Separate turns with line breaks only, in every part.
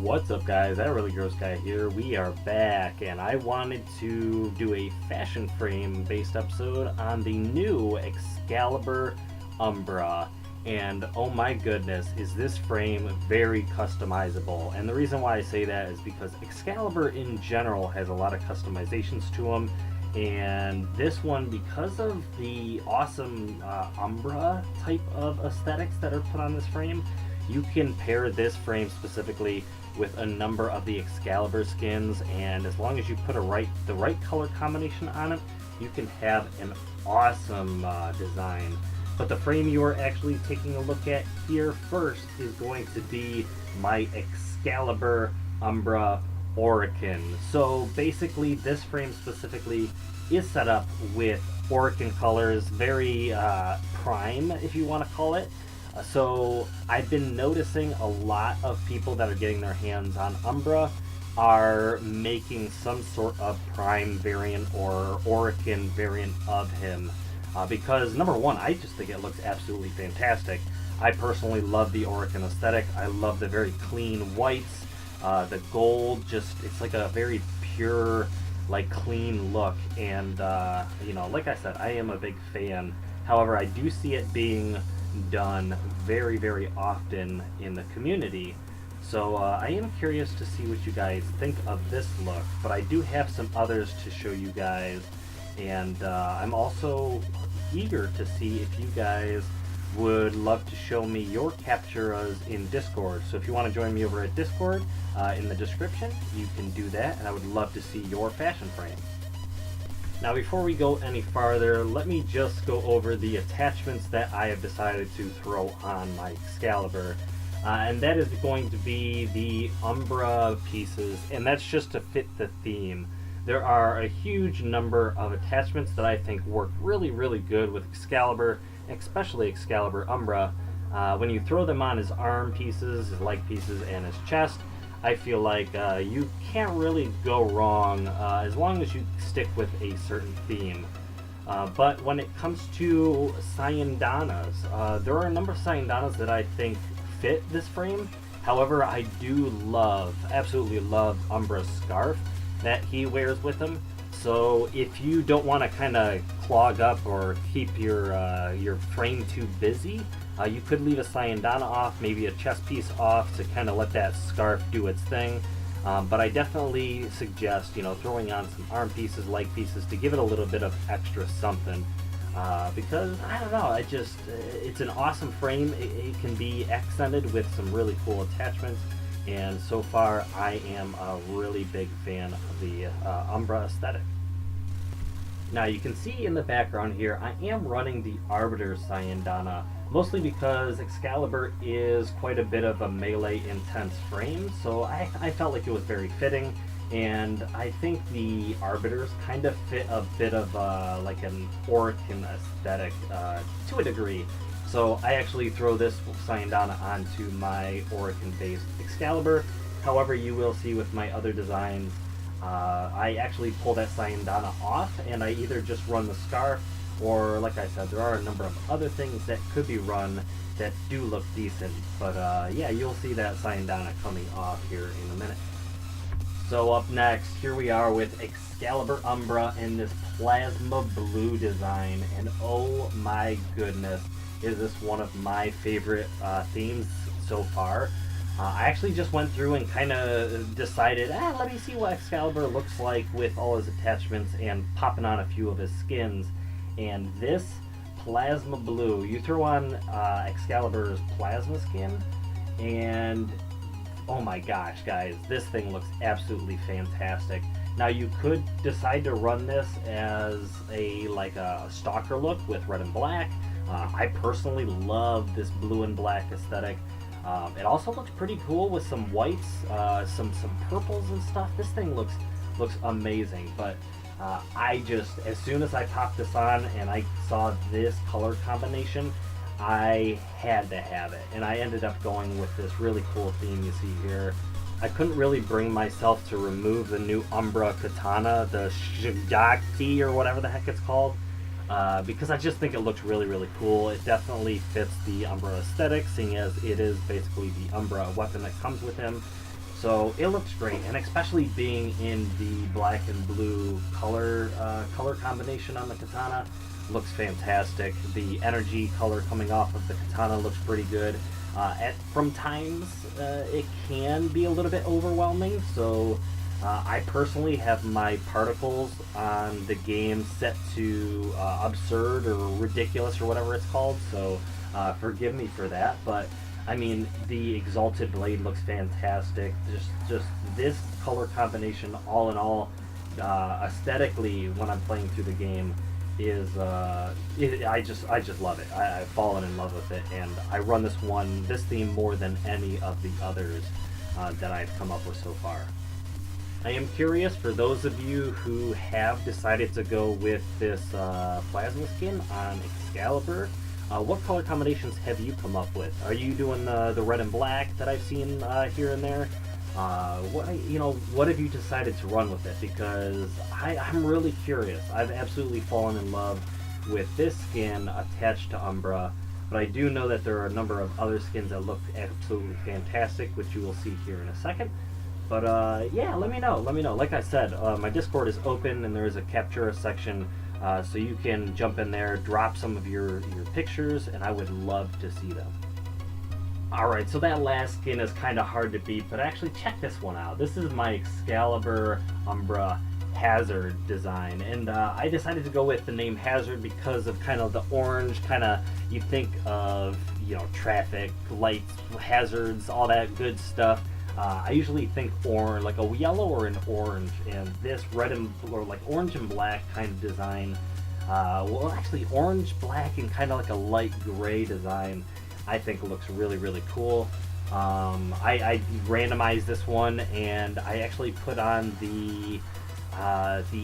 What's up, guys? That really gross guy here. We are back, and I wanted to do a fashion frame based episode on the new Excalibur Umbra. And oh my goodness, is this frame very customizable. And the reason why I say that is because Excalibur in general has a lot of customizations to them, and this one, because of the awesome Umbra type of aesthetics that are put on this frame, you can pair this frame specifically with a number of the Excalibur skins, and as long as you put the right color combination on it, you can have an awesome design. But the frame you are actually taking a look at here first is going to be my Excalibur Umbra Oricon. So basically this frame specifically is set up with Oricon colors, very prime if you want to call it. So I've been noticing a lot of people that are getting their hands on Umbra are making some sort of prime variant or Oricon variant of him. Because number one, I just think it looks absolutely fantastic. I personally love the Oricon aesthetic. I love the very clean whites, the gold, it's like a very pure, like clean look. And like I said, I am a big fan. However, I do see it being done very, very often in the community. So I am curious to see what you guys think of this look, but I do have some others to show you guys, and I'm also eager to see if you guys would love to show me your capturas in Discord. So if you want to join me over at Discord, in the description, you can do that, and I would love to see your fashion frame. Now before we go any farther, let me just go over the attachments that I have decided to throw on my Excalibur. And that is going to be the Umbra pieces, and that's just to fit the theme. There are a huge number of attachments that I think work really, really good with Excalibur, especially Excalibur Umbra. When you throw them on his arm pieces, his leg pieces, and his chest, I feel like you can't really go wrong as long as you stick with a certain theme. But when it comes to Sayandanas, there are a number of Sayandanas that I think fit this frame. However, I do absolutely love Umbra's scarf that he wears with him. So if you don't want to kind of clog up or keep your frame too busy, you could leave a Sayandana off, maybe a chest piece off to kind of let that scarf do its thing. But I definitely suggest, throwing on some arm pieces, leg pieces to give it a little bit of extra something. Because, I don't know, it's an awesome frame. It can be accented with some really cool attachments. And so far, I am a really big fan of the Umbra aesthetic. Now you can see in the background here, I am running the Arbiter Sayandana, mostly because Excalibur is quite a bit of a melee intense frame, so I felt like it was very fitting, and I think the Arbiters kind of fit a bit of like an Oricon aesthetic to a degree. So I actually throw this Sayandana onto my Oricon-based Excalibur. However, you will see with my other designs, I actually pull that Sayandana off, and I either just run the scarf, or like I said, there are a number of other things that could be run that do look decent. But yeah, you'll see that Sayandana coming off here in a minute. So up next, here we are with Excalibur Umbra in this plasma blue design, and oh my goodness, is this one of my favorite themes so far. I actually just went through and kind of decided, let me see what Excalibur looks like with all his attachments and popping on a few of his skins. And this plasma blue, you throw on Excalibur's plasma skin, and oh my gosh, guys, this thing looks absolutely fantastic. Now you could decide to run this as a stalker look with red and black. I personally love this blue and black aesthetic. It also looks pretty cool with some whites, some purples and stuff. This thing looks amazing. But as soon as I popped this on and I saw this color combination, I had to have it. And I ended up going with this really cool theme you see here. I couldn't really bring myself to remove the new Umbra katana, the Shigakti or whatever the heck it's called. Because I just think it looks really, really cool. It definitely fits the Umbra aesthetic, seeing as it is basically the Umbra weapon that comes with him. So it looks great, and especially being in the black and blue color combination on the katana looks fantastic. The energy color coming off of the katana looks pretty good. From times it can be a little bit overwhelming, so I personally have my particles on the game set to absurd or ridiculous or whatever it's called, so forgive me for that. But I mean, the Exalted Blade looks fantastic. Just this color combination, all in all, aesthetically, when I'm playing through the game, is I just love it. I've fallen in love with it, and I run this theme more than any of the others that I've come up with so far. I am curious, for those of you who have decided to go with this plasma skin on Excalibur, what color combinations have you come up with? Are you doing the red and black that I've seen here and there? What have you decided to run with it? Because I'm really curious. I've absolutely fallen in love with this skin attached to Umbra, but I do know that there are a number of other skins that look absolutely fantastic, which you will see here in a second. But yeah, let me know. Like I said, my Discord is open, and there is a Captura section, so you can jump in there, drop some of your pictures, and I would love to see them. Alright, so that last skin is kind of hard to beat, but actually check this one out. This is my Excalibur Umbra Hazard design, and I decided to go with the name Hazard because of kind of the orange, you think of, traffic, lights, hazards, all that good stuff. I usually think like a yellow or an orange, and this red and or like orange and black kind of design, well actually orange, black, and kind of like a light gray design, I think looks really, really cool. I randomized this one, and I actually put on the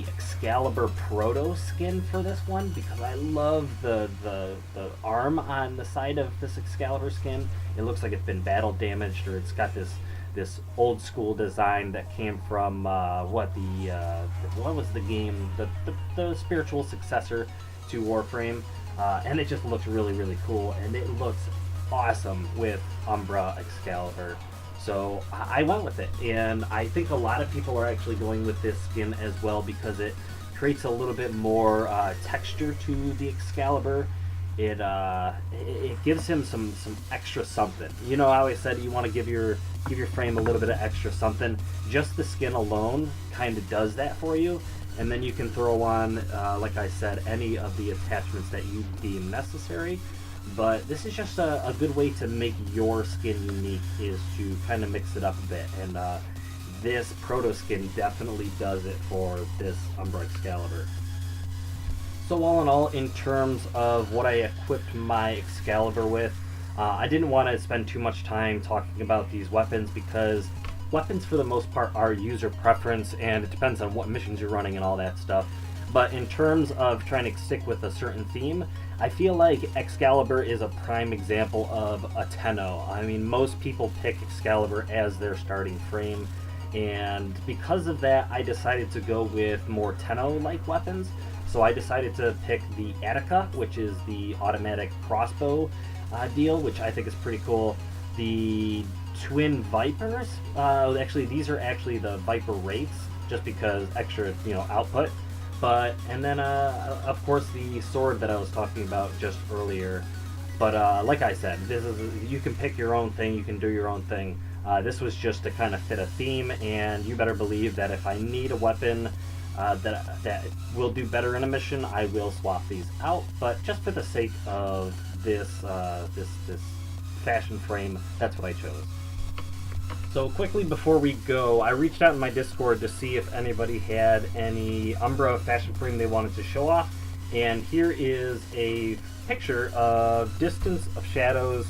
Excalibur Proto skin for this one because I love the arm on the side of this Excalibur skin. It looks like it's been battle damaged, or it's got this old school design that came from what was the game, the spiritual successor to Warframe, and it just looks really, really cool, and it looks awesome with Umbra Excalibur. So I went with it, and I think a lot of people are actually going with this skin as well because it creates a little bit more texture to the Excalibur. It gives him some extra something. I always said you want to give your frame a little bit of extra something. Just the skin alone kind of does that for you, and then you can throw on, like I said, any of the attachments that you deem necessary. But this is just a good way to make your skin unique, is to kind of mix it up a bit, and this Proto skin definitely does it for this Umbra Excalibur. So all in all, in terms of what I equipped my Excalibur with, I didn't want to spend too much time talking about these weapons because weapons for the most part are user preference, and it depends on what missions you're running and all that stuff. But in terms of trying to stick with a certain theme, I feel like Excalibur is a prime example of a Tenno. I mean, most people pick Excalibur as their starting frame, and because of that, I decided to go with more Tenno-like weapons. So I decided to pick the Attica, which is the automatic crossbow deal, which I think is pretty cool. The Twin Vipers, actually these are actually the Viper Wraiths, just because extra, output. And then of course the sword that I was talking about just earlier. But like I said, you can pick your own thing, you can do your own thing. This was just to kind of fit a theme, and you better believe that if I need a weapon that will do better in a mission, I will swap these out. But just for the sake of this fashion frame, that's what I chose. So quickly before we go, I reached out in my Discord to see if anybody had any Umbra fashion frame they wanted to show off, and here is a picture of Distance of Shadows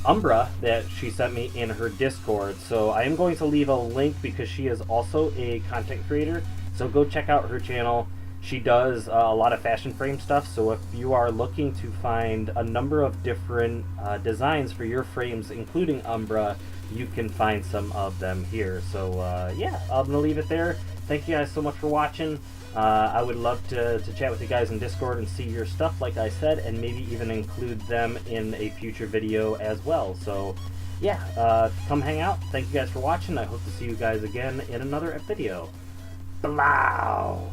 Umbra that she sent me in her Discord. So I am going to leave a link because she is also a content creator, so go check out her channel. She does a lot of fashion frame stuff, so if you are looking to find a number of different designs for your frames, including Umbra, you can find some of them here. So yeah, I'm gonna leave it there. Thank you guys so much for watching. I would love to chat with you guys in Discord and see your stuff, like I said, and maybe even include them in a future video as well. So yeah, come hang out. Thank you guys for watching. I hope to see you guys again in another video. Blow!